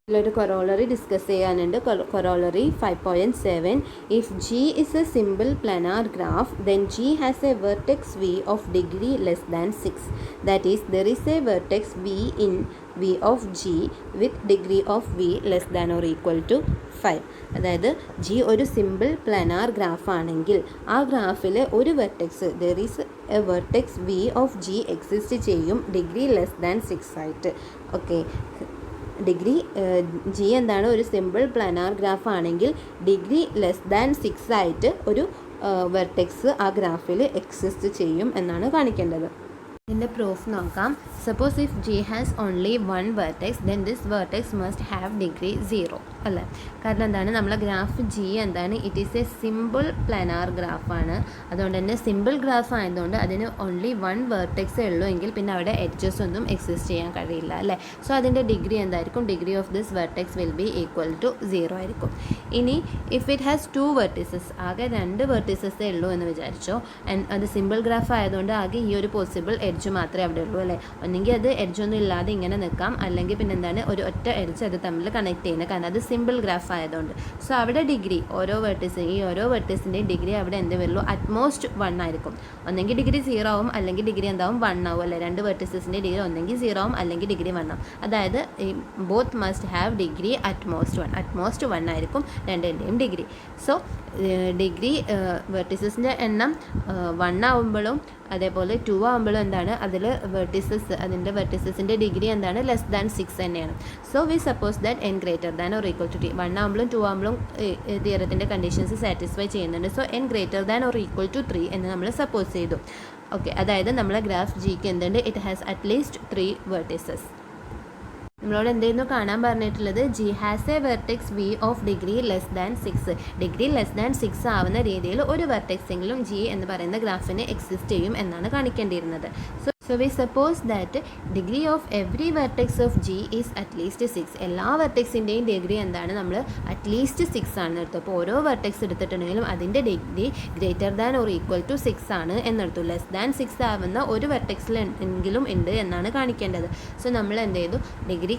ഇതിലൊരു corollary discuss ചെയ്യാനുണ്ട്. Corollary 5.7. If G is a simple planar graph then G has a vertex V of degree less than 6. That is there is a vertex V in V of G with degree of v less than or equal to 5. അതായത് G ഒരു simple planar graph ആണെങ്കിൽ ആ ഗ്രാഫിൽ ഒരു vertex there is a vertex V of G exist ചെയ്യും degree less than 6 ആയിട്ട്. Okay, degree G എന്താണ് ഒരു സിമ്പിൾ പ്ലാനാർ ഗ്രാഫ് ആണെങ്കിൽ ഡിഗ്രി ലെസ് ദാൻ 6 ആയിട്ട് ഒരു വെർട്ടെക്സ് ആ ഗ്രാഫിൽ എക്സിസ്റ്റ് ചെയ്യും എന്നാണ് കാണിക്കേണ്ടത്. ഇതിൻ്റെ പ്രൂഫ് നോക്കാം. Suppose if G has only one vertex then this vertex must have degree 0 അല്ലേ? കാരണം എന്താണ്, നമ്മളെ ഗ്രാഫ് ജി എന്താണ്, it is a simple planar ഗ്രാഫാണ്. അതുകൊണ്ട് തന്നെ സിമ്പിൾ ഗ്രാഫ് ആയതുകൊണ്ട് അതിന് ഓൺലി വൺ വെർട്ടെക്സേ ഉള്ളൂ എങ്കിൽ പിന്നെ അവിടെ എഡ്ജസ് ഒന്നും എക്സിസ്റ്റ് ചെയ്യാൻ കഴിയില്ല അല്ലേ? സോ അതിൻ്റെ ഡിഗ്രി എന്തായിരിക്കും, degree of this vertex will be equal to 0 ആയിരിക്കും. ഇനി ഇഫ് ഇറ്റ് ഹാസ് 2 വെർട്ടിസസ്, ആകെ 2 വെർട്ടിസസേ ഉള്ളൂ എന്ന് വിചാരിച്ചോ, അത് സിമ്പിൾ ഗ്രാഫ് ആയതുകൊണ്ട് ആകെ ഈ ഒരു പോസിബിൾ എഡ്ജ് മാത്രമേ അവിടെ ഉള്ളൂ അല്ലേ? ഒന്നെങ്കിൽ അത് എഡ്ജൊന്നും ഇല്ലാതെ ഇങ്ങനെ നിൽക്കാം, അല്ലെങ്കിൽ പിന്നെ എന്താണ് ഒരു ഒറ്റ എഡ്ജ് അത് തമ്മിൽ കണക്ട് ചെയ്യുന്നത്, കാരണം അത് സിമ്പിൾ ഗ്രാഫ് ആയതുകൊണ്ട്. സോ അവിടെ ഡിഗ്രി ഓരോ വെർട്ടിസിൻ്റെയും ഡിഗ്രി അവിടെ എന്ത് വരുള്ളൂ, അറ്റ്മോസ്റ്റ് 1 ആയിരിക്കും. ഒന്നെങ്കിൽ ഡിഗ്രി 0 ആവും, അല്ലെങ്കിൽ ഡിഗ്രി എന്താവും 1 ആവും അല്ലേ? 2 വെർട്ടിസിൻ്റെ ഡിഗ്രി ഒന്നെങ്കിൽ 0 ആവും, അല്ലെങ്കിൽ ഡിഗ്രി 1 ആവും. അതായത് both must have degree utmost 1 ആയിരിക്കും രണ്ടിൻ്റെയും ഡിഗ്രി. സോ ഡിഗ്രി വെർട്ടിസസിൻ്റെ എണ്ണം 1 ആവുമ്പോഴും അതേപോലെ 2 ആകുമ്പോഴും എന്താണ്, അതിൻ്റെ വെർട്ടിസസിൻ്റെ ഡിഗ്രി എന്താണ്, ലെസ് ദാൻ 6 തന്നെയാണ്. So we suppose that N greater than or equal to 1 ആകുമ്പോഴും 2 ആകുമ്പോഴും തിയറത്തിൻ്റെ കണ്ടീഷൻസ് സാറ്റിസ്ഫൈ ചെയ്യുന്നുണ്ട്. So N greater than or equal to 3 എന്ന് നമ്മൾ സപ്പോസ് ചെയ്തു. ഓക്കെ, അതായത് നമ്മളെ ഗ്രാഫ് ജിക്ക് എന്തുണ്ട്, ഇറ്റ് ഹാസ് അറ്റ്ലീസ്റ്റ് 3 വെർട്ടിസസ്. നമ്മളോട് എന്തായിരുന്നു കാണാൻ പറഞ്ഞിട്ടുള്ളത്, G has a vertex V of degree less than 6. Degree less than 6 ആവുന്ന രീതിയിൽ ഒരു വെർട്ടെക്സ് എങ്കിലും ജി എന്ന് പറയുന്ന ഗ്രാഫിന് എക്സിസ്റ്റ് ചെയ്യും എന്നാണ് കാണിക്കേണ്ടിയിരുന്നത്. So we suppose that degree of every vertex of G is at least 6. എല്ലാ വെർട്ടെക്സിൻ്റെയും ഡിഗ്രി എന്താണ്, നമ്മൾ അറ്റ്ലീസ്റ്റ് 6 ആണ് എടുത്തത്. അപ്പോൾ ഓരോ വെർട്ടെക്സ് എടുത്തിട്ടുണ്ടെങ്കിലും അതിൻ്റെ degree greater than or equal to 6 ആണ് എന്നെടുത്തു. ലെസ് ദാൻ 6 ആവുന്ന ഒരു വെർട്ടെക്സിൽ എങ്കിലും ഉണ്ട് എന്നാണ് കാണിക്കേണ്ടത്. സോ നമ്മൾ എന്ത് ചെയ്തു, ഡിഗ്രി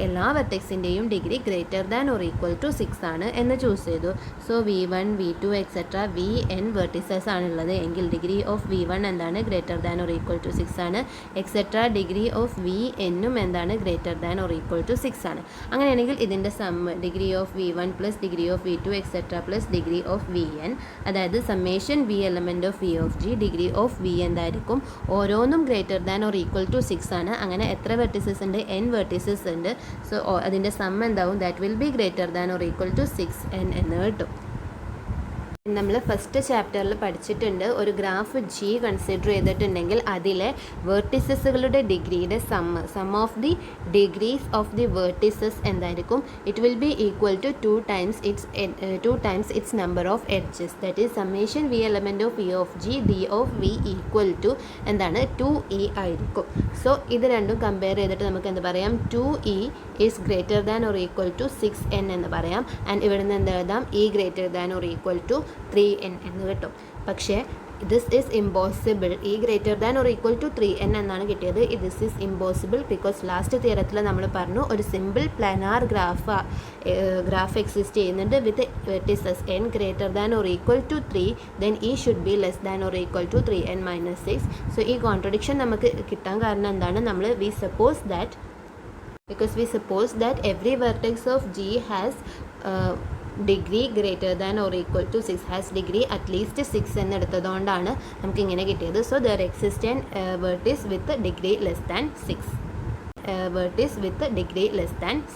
എല്ലാ വെർട്ടെക്സിൻ്റെയും degree greater than or equal to 6 ആണ് എന്ന് ചൂസ് ചെയ്തു. So V1 V2 etcetera Vn vertices ആണുള്ളത് എങ്കിൽ ഡിഗ്രി ഓഫ് V1 എന്താണ്, greater than or equal to 6 ആണ്. എക്സെട്ര ഡിഗ്രി ഓഫ് Vn എന്താണ്, greater than or equal to 6 ആണ്. അങ്ങനെയാണെങ്കിൽ ഇതിൻ്റെ sum degree of V1 plus degree of V2 etcetera plus degree of Vn, അതായത് summation V element of V of G degree of V എന്തായിരിക്കും, ഓരോന്നും greater than or equal to 6 ആണ്. അങ്ങനെ എത്ര vertices ഉണ്ട്, n വെർട്ടിസസ് ഉണ്ട്. So അതിൻ്റെ sum എന്താവും, that will be greater than or equal to 6n എന്ന് കിട്ടും. നമ്മൾ ഫസ്റ്റ് ചാപ്റ്ററിൽ പഠിച്ചിട്ടുണ്ട്, ഒരു ഗ്രാഫ് ജി കൺസിഡർ ചെയ്തിട്ടുണ്ടെങ്കിൽ അതിലെ വെർട്ടിസസുകളുടെ ഡിഗ്രിയുടെ sum of the degrees of the vertices എന്തായിരിക്കും, it will be equal to 2 times its number of edges. That is summation V element of V of G D of V equal to എന്താണ്, 2e ആയിരിക്കും. So ഇത് രണ്ടും compare ചെയ്തിട്ട് നമുക്ക് എന്ത് പറയാം, 2e is greater than or equal to 6n എന്ന് പറയാം. ആൻഡ് ഇവിടെ നിന്ന് എന്ത് എഴുതാം, e greater than or equal to 3n എന്ന് കിട്ടും. പക്ഷേ this is impossible, E greater than or equal to 3n എന്നാണ് കിട്ടിയത്. This is impossible because last തിയറത്തിൽ നമ്മൾ പറഞ്ഞു ഒരു സിമ്പിൾ പ്ലാനാർ ഗ്രാഫ് എക്സിസ്റ്റ് ചെയ്യുന്നുണ്ട് with vertices n greater than or equal to 3, then e should be less than or equal to 3n minus 6. So ഈ contradiction നമുക്ക് കിട്ടാൻ കാരണം എന്താണ്, നമ്മൾ we suppose that every vertex of G has degree greater than or equal to 6, has degree at least 6 എന്നെടുത്തതുകൊണ്ടാണ് നമുക്ക് ഇങ്ങനെ കിട്ടിയത്. So there exists an vertex with degree less than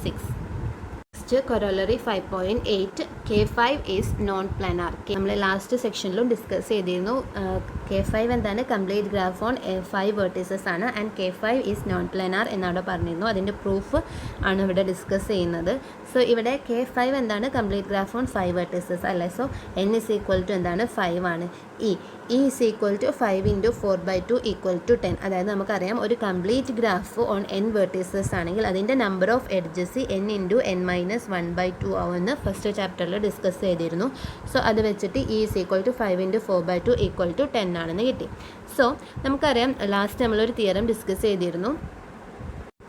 6. Next corollary 5.8. K5 is non-planar. നമ്മൾ last സെക്ഷനിലും discuss ചെയ്തിരുന്നു. K5 എന്താണ്? Complete graph on 5 vertices ആണ് and K5 is non planar എന്നവിടെ പറഞ്ഞിരുന്നു. അതിൻ്റെ പ്രൂഫ് ആണ് ഇവിടെ ഡിസ്കസ് ചെയ്യുന്നത്. സോ ഇവിടെ K5 എന്താണ്? കംപ്ലീറ്റ് ഗ്രാഫ് ഓൺ 5 വെർട്ടീസസ് അല്ലേ. So n is equal to എന്താണ്? 5 ആണ്. E is equal to 5 into 4/2 equal to 10. അതായത് നമുക്കറിയാം ഒരു complete graph on n vertices ആണെങ്കിൽ അതിൻ്റെ number of edges n into n-1/2 ആവുമെന്ന് ഫസ്റ്റ് ചാപ്റ്ററിൽ ഡിസ്കസ് ചെയ്തിരുന്നു. സോ അത് വെച്ചിട്ട് e is equal to 5 into 4/2 equal to 10 ആണെന്ന് കിട്ടി. സോ നമുക്കറിയാം ലാസ്റ്റ് നമ്മളൊരു തിയറം ഡിസ്കസ് ചെയ്തിരുന്നു.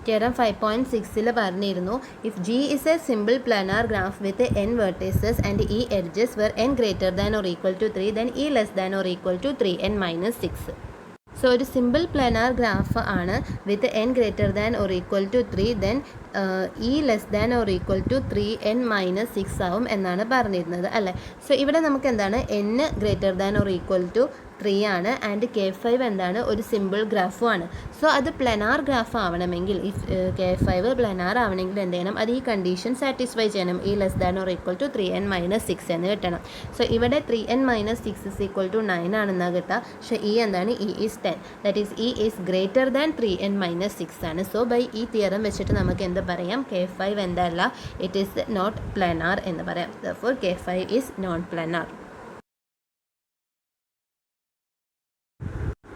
തിയറം 5.6 പറഞ്ഞിരുന്നു, if G is a simple planar graph with n vertices and E edges where n greater than or equal to 3, then E less than or equal to 3n minus 6. So ഒരു simple planar graph ആണ് with n greater than or equal to 3, then e less than or equal to 3n-6 ആവും എന്നാണ് പറഞ്ഞിരുന്നത് അല്ലേ. So ഇവിടെ നമുക്ക് എന്താണ്? n greater than or equal to 3 ആണ് ആൻഡ് K5 എന്താണ്? ഒരു സിമ്പിൾ ഗ്രാഫും ആണ്. സോ അത് പ്ലനാർ ഗ്രാഫ് ആവണമെങ്കിൽ, ഇഫ് K5 പ്ലനാർ ആവണമെങ്കിൽ എന്ത് ചെയ്യണം? അത് ഈ കണ്ടീഷൻ സാറ്റിസ്ഫൈ ചെയ്യണം. E less than or equal to 3n-6 എന്ന് കിട്ടണം. സോ ഇവിടെ 3n-6 ഇസ് ഈക്വൽ ടു 9 ആണെന്നാണ് കിട്ടുക. പക്ഷേ ഇ എന്താണ്? E is 10, that is E is greater than 3n-6 ആണ്. സോ ബൈ ഈ തിയറം വെച്ചിട്ട് നമുക്ക് എന്ത് പറയാം? K5 എന്തല്ല? ഇറ്റ് ഈസ് നോട്ട് പ്ലനാർ എന്ന് പറയാം. Therefore K5 is non planar.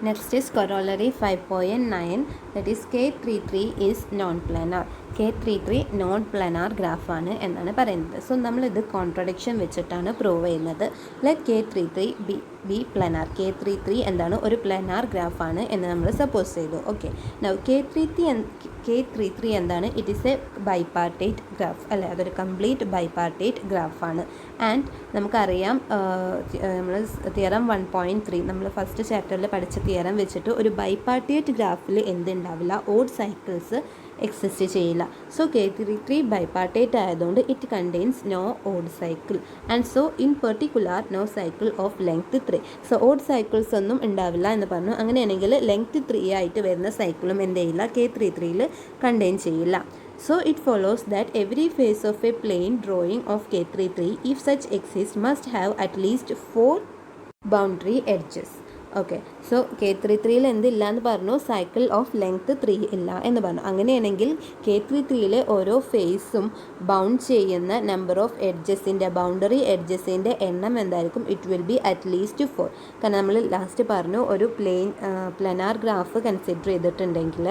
Next is corollary 5.9, that is K33 is non-planar. K33 non-planar graph ആണ് എന്നാണ് പറയുന്നത്. സോ നമ്മളിത് കോൺട്രഡിക്ഷൻ വെച്ചിട്ടാണ് പ്രൂവ് ചെയ്യുന്നത്. Let K33 B planar. K33 എന്താണ്? ഒരു പ്ലനാർ ഗ്രാഫാണ് എന്ന് നമ്മൾ സപ്പോസ് ചെയ്തു. ഓക്കെ, നൗ K33 എന്താണ്? It is A bipartite graph അല്ലേ. അതൊരു കംപ്ലീറ്റ് ബൈപാർട്ടേറ്റ് ഗ്രാഫാണ്. ആൻഡ് നമുക്കറിയാം നമ്മൾ തിയറം 1.3 നമ്മൾ ഫസ്റ്റ് ചാപ്റ്ററിൽ പഠിച്ച തിയറം വെച്ചിട്ട് ഒരു ബൈപാർട്ടേറ്റ് ഗ്രാഫിൽ എന്തുണ്ടാവില്ല? ഓഡ് സൈക്കിൾസ് എക്സിസ്റ്റ് ചെയ്യില്ല. സോ K33 ബൈപാർട്ടേറ്റ് ആയതുകൊണ്ട് it contains no odd cycle and so in particular no cycle of length 3. So odd cycles ഒന്നും ഉണ്ടാവില്ല എന്ന് പറഞ്ഞു. അങ്ങനെയാണെങ്കിൽ ലെങ്ത് 3 ആയിട്ട് വരുന്ന സൈക്കിളും എന്ത് ചെയ്യില്ല? K33യിൽ കണ്ടെയ്ൻ ചെയ്യില്ല. So it follows that every face of a plane drawing of K33, if such exists, must have at least 4 boundary edges. Okay, so K33യിൽ എന്തില്ല എന്ന് പറഞ്ഞു? സൈക്കിൾ ഓഫ് ലെങ്ത് 3 ഇല്ല എന്ന് പറഞ്ഞു. അങ്ങനെയാണെങ്കിൽ K33യിലെ ഓരോ ഫേസും ബൗണ്ട് ചെയ്യുന്ന നമ്പർ ഓഫ് എഡ്ജസിൻ്റെ, ബൗണ്ടറി എഡ്ജസിൻ്റെ എണ്ണം എന്തായിരിക്കും? It will B at least 4. കാരണം നമ്മൾ ലാസ്റ്റ് പറഞ്ഞു ഒരു പ്ലനാർ ഗ്രാഫ് കൺസിഡർ ചെയ്തിട്ടുണ്ടെങ്കിൽ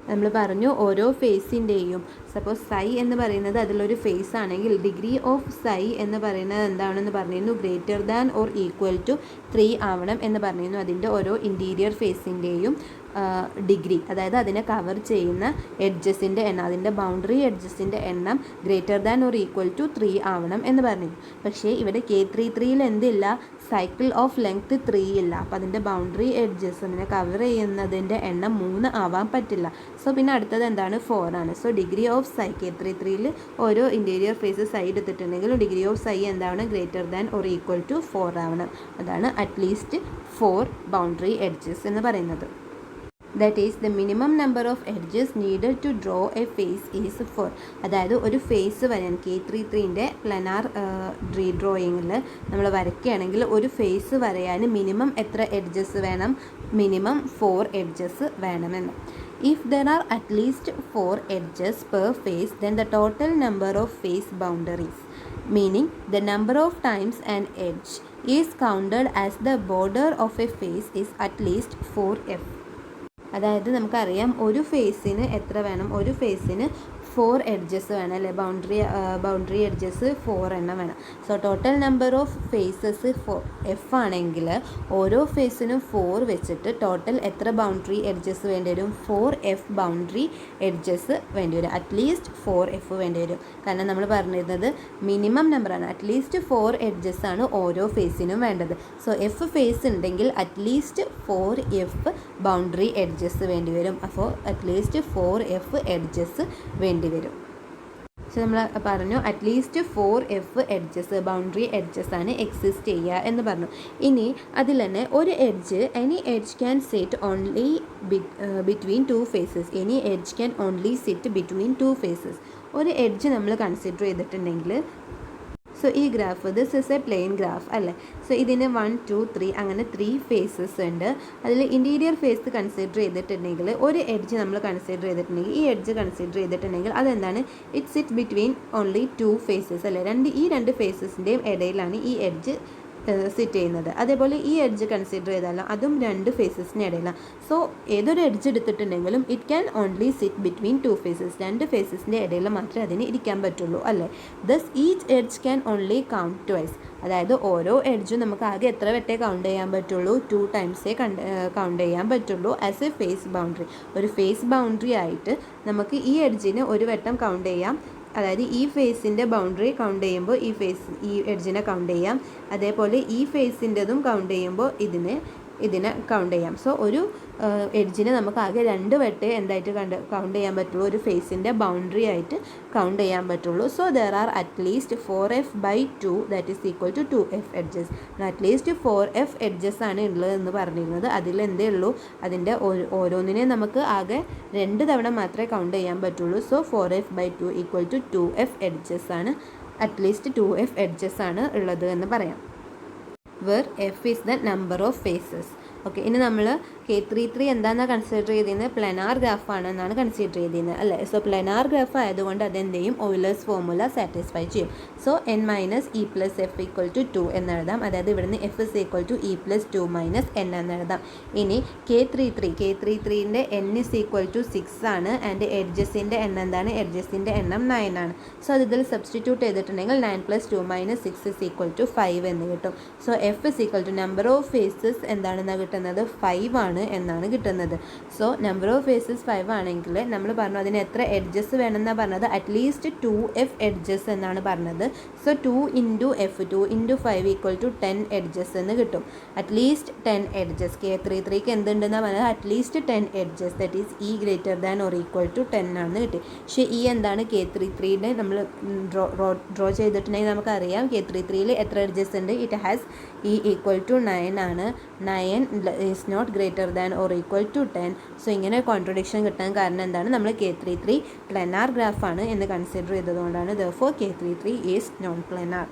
നമ്മൾ പറഞ്ഞു ഓരോ ഫേസിൻ്റെയും, സപ്പോസ് സൈ എന്ന് പറയുന്നത് അതിലൊരു ഫേസ് ആണെങ്കിൽ ഡിഗ്രി ഓഫ് സൈ എന്ന് പറയുന്നത് എന്താണെന്ന് പറഞ്ഞിരുന്നു? Greater than or equal to 3 ആവണം എന്ന് പറഞ്ഞിരുന്നു. അതിൻ്റെ ഓരോ ഇൻറ്റീരിയർ ഫേസിൻ്റെയും ഡിഗ്രി, അതായത് അതിനെ കവർ ചെയ്യുന്ന എഡ്ജസിൻ്റെ എണ്ണം, അതിൻ്റെ ബൗണ്ടറി എഡ്ജസിൻ്റെ എണ്ണം greater than or equal to 3 ആവണം എന്ന് പറഞ്ഞിരുന്നു. പക്ഷേ ഇവിടെ K33യിൽ എന്തില്ല? സൈക്കിൾ ഓഫ് ലെങ്ത് 3 ഇല്ല. അപ്പോൾ അതിൻ്റെ ബൗണ്ടറി എഡ്ജസ്, അതിനെ കവർ ചെയ്യുന്നതിൻ്റെ എണ്ണം 3 ആവാൻ പറ്റില്ല. സോ പിന്നെ അടുത്തത് എന്താണ്? 4 ആണ്. സോ ഡിഗ്രി ഓഫ് സൈ K33യിൽ ഓരോ ഇൻറ്റീരിയർ ഫേസ് സൈ എടുത്തിട്ടുണ്ടെങ്കിൽ ഡിഗ്രി ഓഫ് സൈ എന്താണ്? Greater than or equal to 4 ആവണം. അതാണ് അറ്റ്ലീസ്റ്റ് 4 ബൗണ്ടറി എഡ്ജസ് എന്ന് പറയുന്നത്. That is the minimum number of edges needed to draw a face is 4. അതായത് ഒരു ഫേസ് വരാൻ K33ൻ്റെ പ്ലനാർ ഡ്രോയിങ്ങിൽ നമ്മൾ വരയ്ക്കുകയാണെങ്കിൽ ഒരു ഫേസ് വരയാൻ മിനിമം എത്ര എഡ്ജസ് വേണം? മിനിമം 4 എഡ്ജസ് വേണമെന്ന്. If there are at least 4 edges per face, then the total number of face boundaries, meaning the number of times an edge is counted as the border of a face, is at least 4f. അതായത് നമുക്കറിയാം ഒരു ഫേസിന് എത്ര വേണം? ഒരു ഫേസിന് 4 edges വേണം അല്ലേ. Boundary edges 4 എണ്ണം വേണം. So total number of faces f ആണെങ്കിൽ ഓരോ ഫേസിനും 4 വെച്ചിട്ട് ടോട്ടൽ എത്ര ബൗണ്ടറി എഡ്ജസ് വേണ്ടി വരും? 4f ബൗണ്ടറി എഡ്ജസ് വേണ്ടി വരും. അറ്റ്ലീസ്റ്റ് 4f വേണ്ടി വരും. കാരണം നമ്മൾ പറഞ്ഞിരുന്നത് മിനിമം നമ്പറാണ്. അറ്റ്ലീസ്റ്റ് 4 എഡ്ജസ് ആണ് ഓരോ ഫേസിനും വേണ്ടത്. സോ എഫ് ഫേസ് ഉണ്ടെങ്കിൽ അറ്റ്ലീസ്റ്റ് 4f ബൗണ്ടറി എഡ്ജസ് വേണ്ടി വരും. അപ്പോൾ അറ്റ്ലീസ്റ്റ് 4f എഡ്ജസ് വേണ്ടി വരും. സോ നമ്മൾ പറഞ്ഞു at least 4F edges boundary edges ആണ് എക്സിസ്റ്റ് ചെയ്യുക എന്ന് പറഞ്ഞു. ഇനി അതിൽ തന്നെ ഒരു edge any edge can sit only between two faces. Any edge can only sit between two faces. ഒരു എഡ്ജ് നമ്മൾ കൺസിഡർ ചെയ്തിട്ടുണ്ടെങ്കിൽ, സോ ഈ graph this is a plane graph അല്ലേ. സോ ഇതിന് 1 2 3 അങ്ങനെ 3 ഫേസസ് ഉണ്ട്. അതിൽ ഇൻറ്റീരിയർ ഫേസ് കൺസിഡർ ചെയ്തിട്ടുണ്ടെങ്കിൽ ഒരു എഡ്ജ് നമ്മൾ കൺസിഡർ ചെയ്തിട്ടുണ്ടെങ്കിൽ, ഈ എഡ്ജ് കൺസിഡർ ചെയ്തിട്ടുണ്ടെങ്കിൽ അതെന്താണ്, it sit between only 2 faces അല്ലേ. ഈ രണ്ട് ഫേസസിൻ്റെയും ഇടയിലാണ് ഈ എഡ്ജ് സിറ്റ് ചെയ്യുന്നത്. അതേപോലെ ഈ എഡ്ജ് കൺസിഡർ ചെയ്താലും അതും രണ്ട് ഫേസസിന് ഇടയിലാണ്. സോ ഏതൊരു എഡ്ജ് എടുത്തിട്ടുണ്ടെങ്കിലും it can only sit between two faces. രണ്ട് ഫേസസിൻ്റെ ഇടയിൽ മാത്രമേ അതിന് ഇരിക്കാൻ പറ്റുള്ളൂ അല്ലേ. Thus each edge can only count twice. അതായത് ഓരോ എഡ്ജും നമുക്ക് ആകെ എത്ര വട്ടേ കൗണ്ട് ചെയ്യാൻ പറ്റുള്ളൂ, 2 ടൈംസേ കൗണ്ട് ചെയ്യാൻ പറ്റുള്ളൂ ആസ് എ ഫേസ് ബൗണ്ടറി. ഒരു ഫേസ് ബൗണ്ടറി ആയിട്ട് നമുക്ക് ഈ എഡ്ജിന് ഒരു വട്ടം കൗണ്ട് ചെയ്യാം. അതായത് ഈ ഫേസിൻ്റെ ബൗണ്ടറി കൗണ്ട് ചെയ്യുമ്പോൾ ഈ എഡ്ജിനെ കൗണ്ട് ചെയ്യാം. അതേപോലെ ഈ ഫേസിൻ്റെതും കൗണ്ട് ചെയ്യുമ്പോൾ ഇതിനെ കൗണ്ട് ചെയ്യാം. സോ ഒരു എഡ്ജിനെ നമുക്ക് ആകെ 2 വട്ടേ എന്തായിട്ട് കൗണ്ട് ചെയ്യാൻ പറ്റുള്ളൂ, ഒരു ഫേസിൻ്റെ ബൗണ്ടറി ആയിട്ട് കൗണ്ട് ചെയ്യാൻ പറ്റുള്ളൂ. So there are at least 4F/2 that is equal to 2F edges. At least 4F edges ആണ് ഉള്ളത് എന്ന് പറഞ്ഞിരുന്നത്. അതിൽ എന്തേ ഉള്ളൂ, അതിൻ്റെ ഓരോന്നിനെ നമുക്ക് ആകെ 2 തവണ മാത്രമേ കൗണ്ട് ചെയ്യാൻ പറ്റുള്ളൂ. So 4F/2 equal to 2F edges ആണ്, അറ്റ്ലീസ്റ്റ് 2F എഡ്ജസ് ആണ് ഉള്ളത് എന്ന് പറയാം. where F is the number of faces. Okay, ഇനി നമ്മൾ K33 എന്താണെന്നാണ് കൺസിഡർ ചെയ്തിരുന്നത്, പ്ലനാർ ഗ്രാഫ് ആണെന്നാണ് കൺസിഡർ ചെയ്തിരുന്നത് അല്ലേ. സോ പ്ലനാർ ഗ്രാഫ് ആയതുകൊണ്ട് അതെന്തെയും ഓയിലേഴ്സ് ഫോർമുല സാറ്റിസ്ഫൈ ചെയ്യും. So n minus E plus F equal to 2 എന്നെഴുതാം. അതായത് ഇവിടുന്ന് f is equal to e plus 2 minus n എന്നെഴുതാം. ഇനി K33ൻ്റെ n ഇസ് ഈക്വൽ ടു 6 ആണ്. ആൻഡ് എഡ്ജസിൻ്റെ എണ്ണം എന്താണ്, എഡ്ജസിൻ്റെ എണ്ണം 9 ആണ്. സോ അത് ഇതിൽ സബ്സ്റ്റിറ്റ്യൂട്ട് ചെയ്തിട്ടുണ്ടെങ്കിൽ 9 + 2 - 6 ഇസ് ഈക്വൽ ടു 5 എന്ന് കിട്ടും. So f is equal to number of faces എന്താണെന്ന് കിട്ടുന്നത്, 5 ആണ് എന്നാണ് കിട്ടുന്നത്. സോ നമ്പർ ഓഫ് ഫേസസ് 5 ആണെങ്കിൽ നമ്മൾ പറഞ്ഞു അതിന് എത്ര എഡ്ജസ് വേണമെന്നാണ് പറഞ്ഞത്, അറ്റ്ലീസ്റ്റ് 2F എഡ്ജസ് എന്നാണ് പറഞ്ഞത്. So 2 × F 2 × 5 equal to 10 edges എന്ന് കിട്ടും. At least 10 edges. K33ക്ക് എന്തുണ്ടെന്നാണ് പറഞ്ഞത്, at least 10 edges that is E > 10 ആണെന്ന് കിട്ടി. പക്ഷേ ഈ എന്താണ് K33യുടെ നമ്മൾ ഡ്രോ ചെയ്തിട്ടുണ്ടെങ്കിൽ നമുക്കറിയാം K33യിൽ എത്ര എഡ്ജസ് ഉണ്ട്, ഇറ്റ് ഹാസ് E = 9 ആണ്. 9 is not greater than or equal to 10. So ഇങ്ങനെ കോൺട്രഡിക്ഷൻ കിട്ടാൻ കാരണം എന്താണ്, നമ്മൾ K33 പ്ലനാർ ഗ്രാഫാണ് എന്ന് കൺസിഡർ ചെയ്തതുകൊണ്ടാണ്. Therefore K33 is non planar.